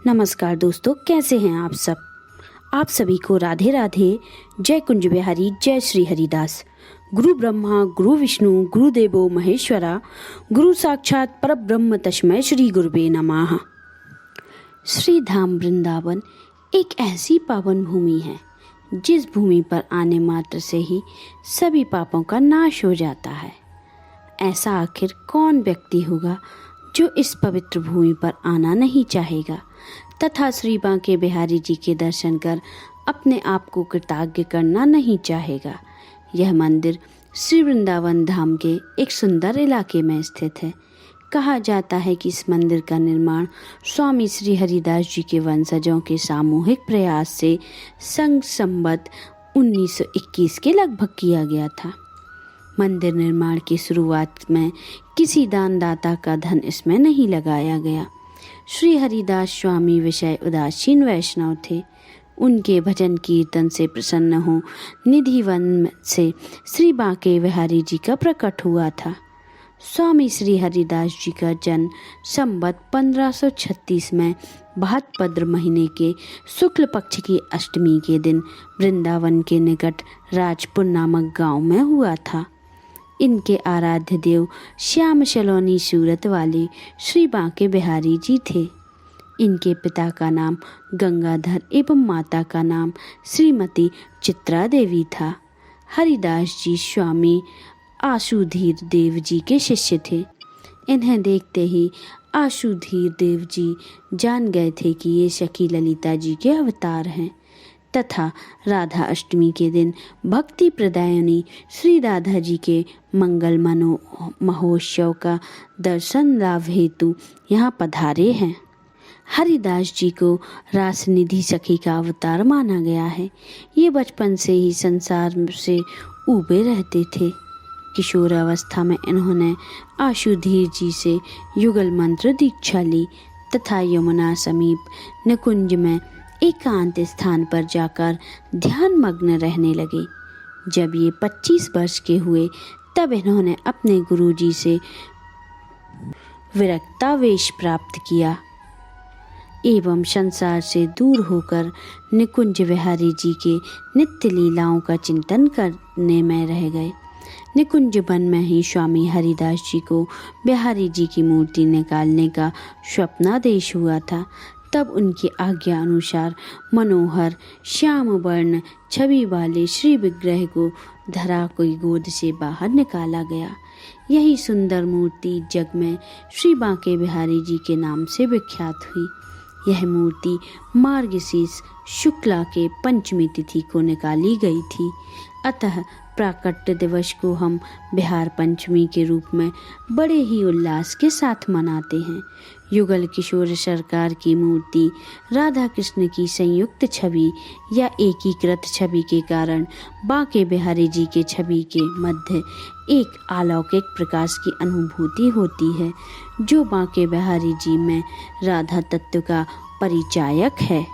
नमस्कार दोस्तों, कैसे हैं आप सब। आप सभी को राधे राधे। जय कुंज बिहारी, जय श्री हरिदास। गुरु ब्रह्मा गुरु विष्णु गुरुदेवो महेश्वरा, गुरु साक्षात परब्रह्म तस्मै श्री गुरुवे नमः। श्री धाम वृंदावन एक ऐसी पावन भूमि है जिस भूमि पर आने मात्र से ही सभी पापों का नाश हो जाता है। ऐसा आखिर कौन व्यक्ति होगा जो इस पवित्र भूमि पर आना नहीं चाहेगा तथा श्री बांके बिहारी जी के दर्शन कर अपने आप को कृतज्ञ करना नहीं चाहेगा। यह मंदिर श्री वृंदावन धाम के एक सुंदर इलाके में स्थित है। कहा जाता है कि इस मंदिर का निर्माण स्वामी श्री हरिदास जी के वंशजों के सामूहिक प्रयास से संवत 1921 के लगभग किया गया था। मंदिर निर्माण की शुरुआत में किसी दानदाता का धन इसमें नहीं लगाया गया। श्री हरिदास स्वामी विषय उदासीन वैष्णव थे। उनके भजन कीर्तन से प्रसन्न हो निधि वन से श्री बांके बिहारी जी का प्रकट हुआ था। स्वामी श्री हरिदास जी का जन्म संवत 1536 में भाद्रपद महीने के शुक्ल पक्ष की अष्टमी के दिन वृंदावन के निकट राजपुर नामक गांव में हुआ था। इनके आराध्य देव श्याम सलोनी सूरत वाले श्री बांके बिहारी जी थे। इनके पिता का नाम गंगाधर एवं माता का नाम श्रीमती चित्रा देवी था। हरिदास जी स्वामी आशुधीर देव जी के शिष्य थे। इन्हें देखते ही आशुधीर देव जी जान गए थे कि ये सखी ललिता जी के अवतार हैं तथा राधा अष्टमी के दिन भक्ति प्रदायनी श्री राधा जी के मंगल महोत्सव का दर्शन लाभ हेतु यहाँ पधारे हैं। हरिदास जी को रासनिधि सखी का अवतार माना गया है। ये बचपन से ही संसार से ऊबे रहते थे। किशोर अवस्था में इन्होंने आशुधीर जी से युगल मंत्र दीक्षा ली तथा यमुना समीप निकुंज में एकांत स्थान पर जाकर ध्यान मग्न रहने लगे। जब ये 25 वर्ष के हुए तब इन्होंने अपने गुरुजी से विरक्तावेश प्राप्त किया एवं संसार से दूर होकर निकुंज बिहारी जी के नित्य लीलाओं का चिंतन करने में रह गए। निकुंज वन में ही स्वामी हरिदास जी को बिहारी जी की मूर्ति निकालने का स्वप्नादेश हुआ था। तब उनकी आज्ञा अनुसार मनोहर श्याम वर्ण छवि वाले श्री विग्रह को धरा कोई गोद से बाहर निकाला गया। यही सुंदर मूर्ति जग में श्री बांके बिहारी जी के नाम से विख्यात हुई। यह मूर्ति मार्गशीर्ष शुक्ला के पंचमी तिथि को निकाली गई थी। अतः प्राकट्य दिवस को हम बिहार पंचमी के रूप में बड़े ही उल्लास के साथ मनाते हैं। युगल किशोर सरकार की मूर्ति राधा कृष्ण की संयुक्त छवि या एकीकृत छवि के कारण बांके बिहारी जी के छवि के मध्य एक अलौकिक प्रकाश की अनुभूति होती है जो बांके बिहारी जी में राधा तत्व का परिचायक है।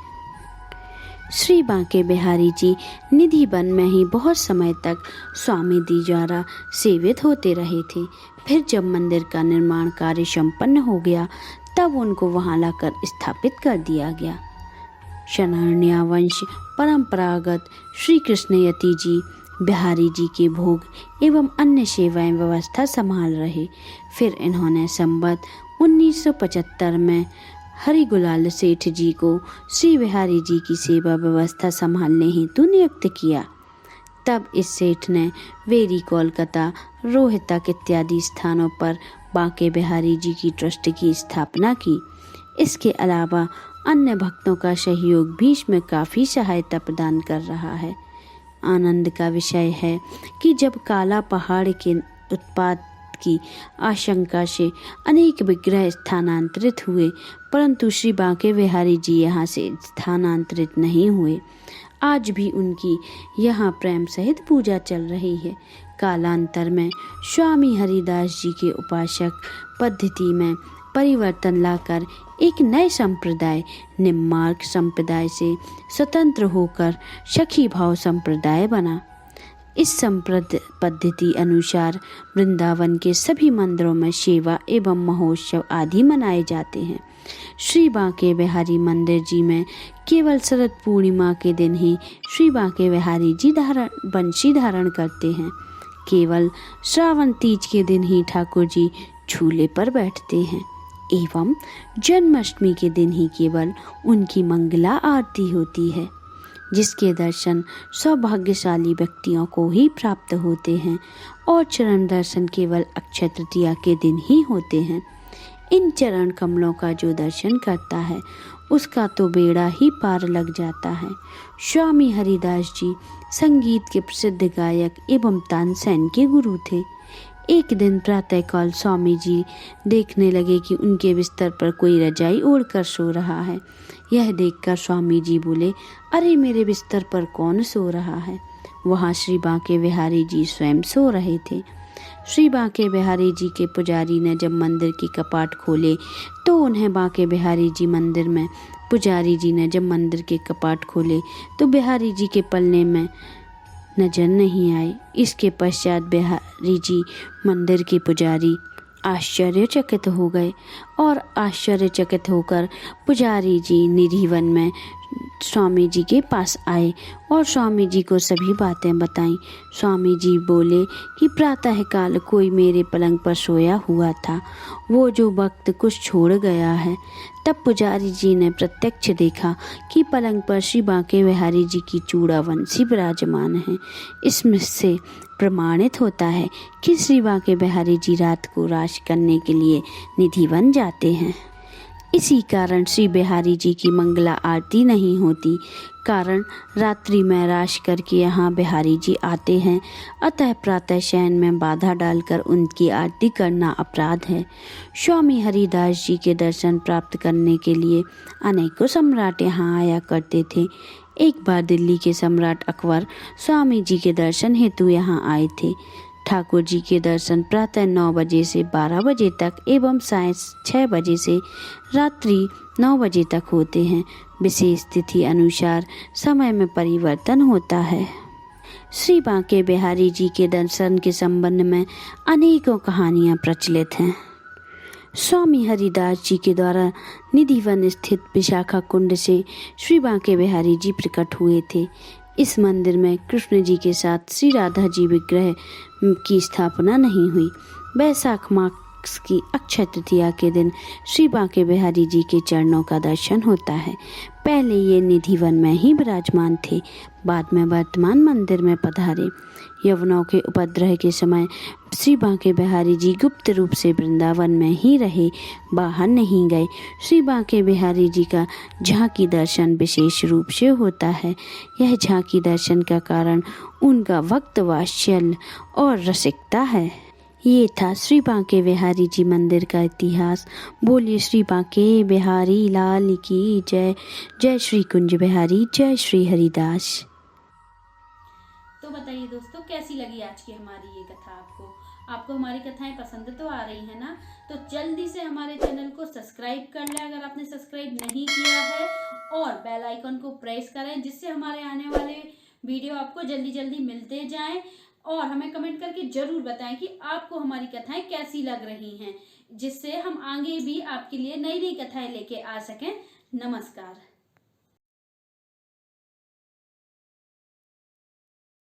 श्री बांके बिहारी जी निधि वन में ही बहुत समय तक स्वामी जी द्वारा सेवित होते रहे थे। फिर जब मंदिर का निर्माण कार्य संपन्न हो गया तब उनको वहां लाकर स्थापित कर दिया गया। शनार्ण्या वंश परंपरागत श्री कृष्णयति जी बिहारी जी के भोग एवं अन्य सेवाएं व्यवस्था संभाल रहे। फिर इन्होंने संवत 1975 में हरि गुलाल सेठ जी को श्री बिहारी जी की सेवा व्यवस्था संभालने हेतु नियुक्त किया। तब इस सेठ ने वेरी कोलकाता रोहतक इत्यादि स्थानों पर बांके बिहारी जी की ट्रस्ट की स्थापना की। इसके अलावा अन्य भक्तों का सहयोग भी इसमें काफ़ी सहायता प्रदान कर रहा है। आनंद का विषय है कि जब काला पहाड़ के उत्पात की आशंका से अनेक विग्रह स्थानांतरित हुए परंतु श्री बांके बिहारी जी यहाँ से स्थानांतरित नहीं हुए। आज भी उनकी यहाँ प्रेम सहित पूजा चल रही है। कालांतर में स्वामी हरिदास जी के उपासक पद्धति में परिवर्तन लाकर एक नए संप्रदाय निम्मार्क संप्रदाय से स्वतंत्र होकर सखी भाव संप्रदाय बना। इस पद्धति अनुसार वृंदावन के सभी मंदिरों में सेवा एवं महोत्सव आदि मनाए जाते हैं। श्री बांके बिहारी मंदिर जी में केवल शरद पूर्णिमा के दिन ही श्री बांके बिहारी जी बंशी धारण करते हैं। केवल श्रावण तीज के दिन ही ठाकुर जी झूले पर बैठते हैं एवं जन्माष्टमी के दिन ही केवल उनकी मंगला आरती होती है, जिसके दर्शन सौभाग्यशाली व्यक्तियों को ही प्राप्त होते हैं और चरण दर्शन केवल अक्षय तृतीया के दिन ही होते हैं। इन चरण कमलों का जो दर्शन करता है उसका तो बेड़ा ही पार लग जाता है। स्वामी हरिदास जी संगीत के प्रसिद्ध गायक एवं तानसेन के गुरु थे। एक दिन प्रातःकाल स्वामी जी देखने लगे कि उनके बिस्तर पर कोई रजाई ओढ़कर सो रहा है। यह देखकर स्वामी जी बोले, अरे मेरे बिस्तर पर कौन सो रहा है? वहाँ श्री बांके बिहारी जी स्वयं सो रहे थे। श्री बांके बिहारी जी के पुजारी ने जब मंदिर के कपाट खोले तो उन्हें बांके बिहारी जी मंदिर में पुजारी जी ने जब मंदिर के कपाट खोले तो बिहारी जी के पलने में नजर नहीं आए। इसके पश्चात बिहारी जी मंदिर के पुजारी आश्चर्यचकित हो गए और आश्चर्यचकित होकर पुजारी जी निधिवन में स्वामी जी के पास आए और स्वामी जी को सभी बातें बताईं। स्वामी जी बोले कि प्रातःकाल कोई मेरे पलंग पर सोया हुआ था, वो जो वक्त कुछ छोड़ गया है। तब पुजारी जी ने प्रत्यक्ष देखा कि पलंग पर श्री बांके बिहारी जी की चूड़ावंशी विराजमान है। इसमें से प्रमाणित होता है कि श्री बांके बिहारी जी रात को राश करने के लिए निधिवन जाते हैं। इसी कारण श्री बिहारी जी की मंगला आरती नहीं होती, कारण रात्रि में राश करके यहाँ बिहारी जी आते हैं, अतः प्रातः शयन में बाधा डालकर उनकी आरती करना अपराध है। स्वामी हरिदास जी के दर्शन प्राप्त करने के लिए अनेकों सम्राट यहाँ आया करते थे। एक बार दिल्ली के सम्राट अकबर स्वामी जी के दर्शन हेतु यहाँ आए थे। ठाकुर जी के दर्शन प्रातः 9 बजे से 12 बजे तक एवं साय 6 बजे से रात्रि 9 बजे तक होते हैं। विशेष तिथि अनुसार समय में परिवर्तन होता है। श्री बांके बिहारी जी के दर्शन के संबंध में अनेकों कहानियाँ प्रचलित हैं। स्वामी हरिदास जी के द्वारा निधिवन स्थित विशाखा कुंड से श्री बांके बिहारी जी प्रकट हुए थे। इस मंदिर में कृष्ण जी के साथ श्री राधा जी विग्रह की स्थापना नहीं हुई। वैशाख मास की अक्षय तृतीया के दिन श्री बांके बिहारी जी के चरणों का दर्शन होता है। पहले ये निधिवन में ही विराजमान थे, बाद में वर्तमान मंदिर में पधारे। यवनों के उपद्रव के समय श्री बांके बिहारी जी गुप्त रूप से वृंदावन में ही रहे, बाहर नहीं गए। श्री बांके बिहारी जी का झांकी दर्शन विशेष रूप से होता है। यह झांकी दर्शन का कारण उनका भक्त वात्सल्य और रसिकता है। ये था श्री बांके बिहारी जी मंदिर का इतिहास। बोलिए श्री बांके बिहारी लाल की जय। जय श्री कुंज बिहारी, जय श्री हरिदास। तो बताइए दोस्तों, कैसी लगी आज की हमारी ये कथा आपको हमारी कथाएं पसंद तो आ रही है ना? तो जल्दी से हमारे चैनल को सब्सक्राइब कर लें अगर आपने सब्सक्राइब नहीं किया है, और बेल आइकन को प्रेस करें जिससे हमारे आने वाले वीडियो आपको जल्दी जल्दी मिलते जाएं। और हमें कमेंट करके जरूर बताएं कि आपको हमारी कथाएं कैसी लग रही हैं, जिससे हम आगे भी आपके लिए नई नई कथाएं लेके आ सकें। नमस्कार।